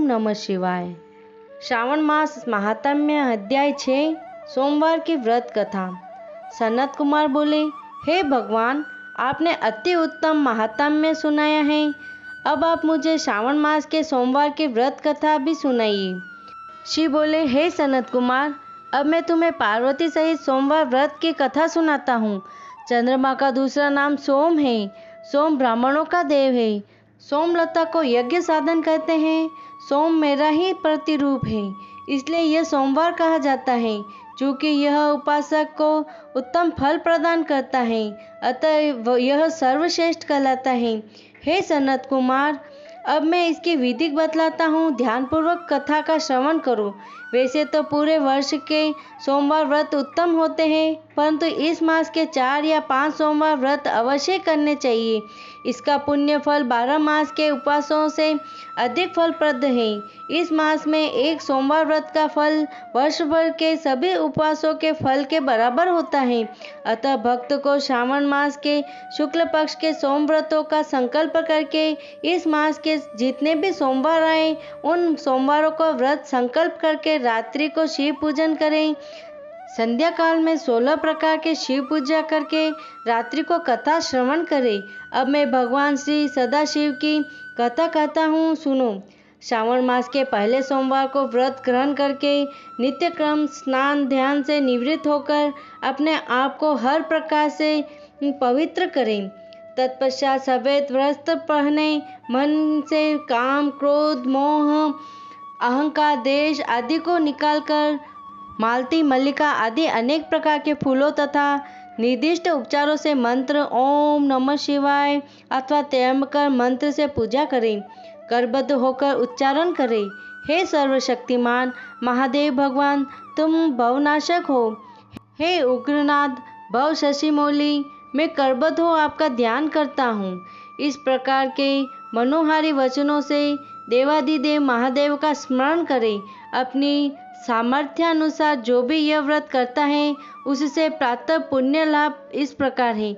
नमः शिवाय। श्रावण मास महात्म्य अध्याय 6 सोमवार की व्रत कथा। सनत कुमार बोले, हे भगवान, आपने अति उत्तम महात्म्य सुनाया है। अब आप मुझे श्रावण मास के सोमवार की व्रत कथा भी सुनाइए। शिव बोले, हे सनत कुमार, अब मैं तुम्हें पार्वती सहित सोमवार व्रत की कथा सुनाता हूँ। चंद्रमा का दूसरा नाम सोम है। सोम ब्राह्मणों का देव है। सोमलता को यज्ञ साधन कहते हैं। सोम मेरा ही प्रतिरूप है, इसलिए यह सोमवार कहा जाता है। चूँकि यह उपासक को उत्तम फल प्रदान करता है, अतः यह सर्वश्रेष्ठ कहलाता है। हे सनत कुमार, अब मैं इसकी विधि बतलाता हूँ, ध्यानपूर्वक कथा का श्रवण करो। वैसे तो पूरे वर्ष के सोमवार व्रत उत्तम होते हैं, परंतु इस मास के 4 या 5 सोमवार व्रत अवश्य करने चाहिए। इसका पुण्य फल 12 मास के उपवासों से अधिक फलप्रद है। इस मास में एक सोमवार व्रत का फल वर्ष भर के सभी उपवासों के फल के बराबर होता है। अतः भक्त को श्रावण मास के शुक्ल पक्ष के सोम व्रतों का संकल्प करके इस मास के जितने भी सोमवार आए, उन सोमवारों को व्रत संकल्प करके रात्रि को शिव पूजन करें। संध्या काल में 16 प्रकार के शिव पूजा करके रात्रि को कथा श्रवण करें। अब मैं भगवान श्री सदाशिव की कथा कहता हूँ, सुनो। श्रावण मास के पहले सोमवार को व्रत ग्रहण करके नित्य क्रम स्नान ध्यान से निवृत्त होकर अपने आप को हर प्रकार से पवित्र करें। तत्पश्चात सफेद वस्त्र पहने मन से काम, क्रोध, मोह, अहंकार, देश आदि को निकालकर मालती, मल्लिका आदि अनेक प्रकार के फूलों तथा निर्दिष्ट उपचारों से मंत्र ओम नमः शिवाय अथवा त्र्यंबकर मंत्र से पूजा करें। करबद्ध होकर उच्चारण करें, हे सर्वशक्तिमान महादेव भगवान, तुम भवनाशक हो। हे उग्रनाथ भव शशिमौली, मैं करबद्ध हो आपका ध्यान करता हूँ। इस प्रकार के मनोहारी वचनों से देवादिदेव महादेव का स्मरण करें। अपनी सामर्थ्यानुसार जो भी यह व्रत करता है, उससे प्राप्त पुण्य लाभ इस प्रकार है।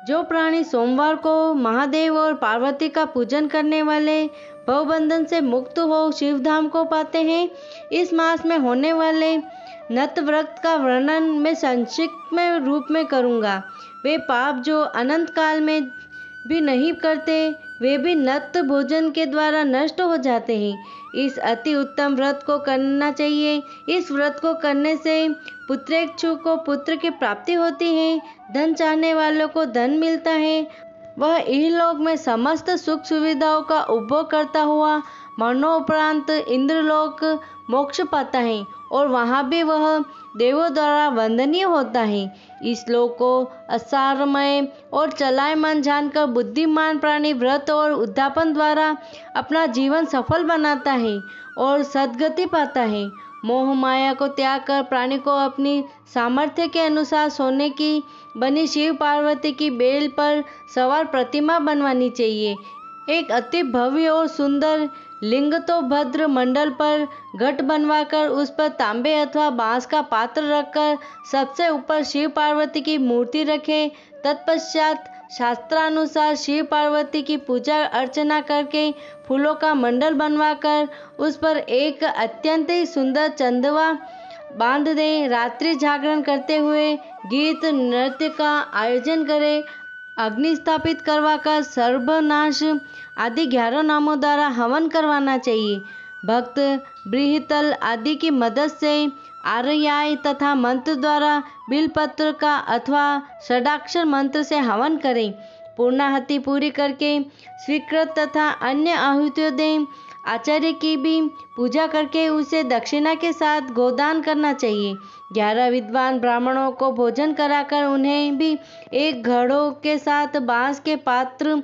जो प्राणी सोमवार को महादेव और पार्वती का पूजन करने वाले भवबंधन से मुक्त हो शिवधाम को पाते हैं। इस मास में होने वाले नत व्रत का वर्णन मैं संक्षिप्त में रूप में करूँगा। वे पाप जो अनंत काल में भी नहीं करते, वे भी नत भोजन के द्वारा नष्ट हो जाते हैं। इस अति उत्तम व्रत को करना चाहिए। इस व्रत को करने से पुत्रेक्षु को पुत्र की प्राप्ति होती है। धन चाहने वालों को धन मिलता है। वह इहलोक में समस्त सुख सुविधाओं का उपभोग करता हुआ मरणोपरांत इंद्रलोक मोक्ष पाता है और वहाँ भी वह देवों द्वारा वंदनीय होता है। इस लोक को असारमय और चलायमान जानकर बुद्धिमान प्राणी व्रत और उद्यापन द्वारा अपना जीवन सफल बनाता है और सद्गति पाता है। मोह माया को त्याग कर प्राणी को अपनी सामर्थ्य के अनुसार सोने की बनी शिव पार्वती की बेल पर सवार प्रतिमा बनवानी चाहिए। एक अति भव्य और सुंदर लिंग तो भद्र मंडल पर घट बनवाकर उस पर तांबे अथवा बांस का पात्र रखकर सबसे ऊपर शिव पार्वती की मूर्ति रखें। तत्पश्चात शास्त्रानुसार शिव पार्वती की पूजा अर्चना करके फूलों का मंडल बनवाकर उस पर एक अत्यंत ही सुंदर चंदवा बांध दें। रात्रि जागरण करते हुए गीत नृत्य का आयोजन करें। अग्नि स्थापित करवाकर सर्वनाश आदि 11 नामों द्वारा हवन करवाना चाहिए। भक्त बृहतल आदि की मदद से आर्याय तथा मंत्र द्वारा बिलपत्र का अथवा षडाक्षर मंत्र से हवन करें। पूर्णाहुति पूरी करके स्वीकृत तथा अन्य आहुतियों दें। आचार्य की भी पूजा करके उसे दक्षिणा के साथ गोदान करना चाहिए। 11 विद्वान ब्राह्मणों को भोजन कराकर उन्हें भी एक घड़ों के साथ बांस के पात्र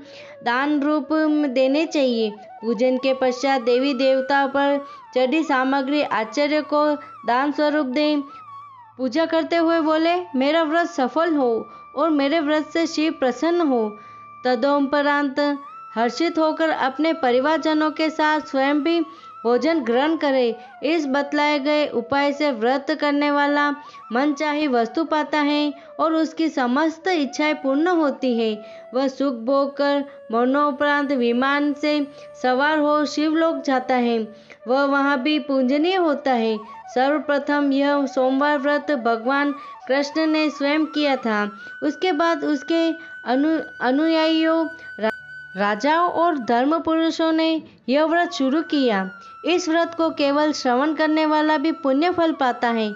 दान रूप में देने चाहिए। पूजन के पश्चात देवी देवता पर चढ़ी सामग्री आचार्य को दान स्वरूप दें। पूजा करते हुए बोले, मेरा व्रत सफल हो और मेरे व्रत से शिव प्रसन्न हो। तदोपरांत हर्षित होकर अपने परिवारजनों के साथ स्वयं भी भोजन ग्रहण करे। इस बतलाए गए उपाय से व्रत करने वाला मनचाही वस्तु पाता है और उसकी समस्त इच्छाएं पूर्ण होती है। वह सुख भोग कर मरणोपरांत विमान से सवार हो शिवलोक जाता है। वह वहाँ भी पूजनीय होता है। सर्वप्रथम यह सोमवार व्रत भगवान कृष्ण ने स्वयं किया था। उसके बाद उसके अनुयायियों, राजाओं और धर्म पुरुषों ने यह व्रत शुरू किया। इस व्रत को केवल श्रवण करने वाला भी पुण्य फल पाता है।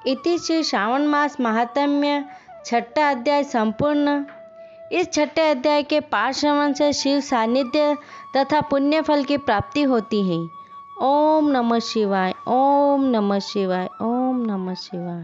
इति श्री श्रावण मास महात्म्य छठा अध्याय संपूर्ण। इस छठे अध्याय के पाठ श्रवण से शिव सानिध्य तथा पुण्य फल की प्राप्ति होती है। ओम नमः शिवाय, ओम नमः शिवाय, ओम नमः शिवाय।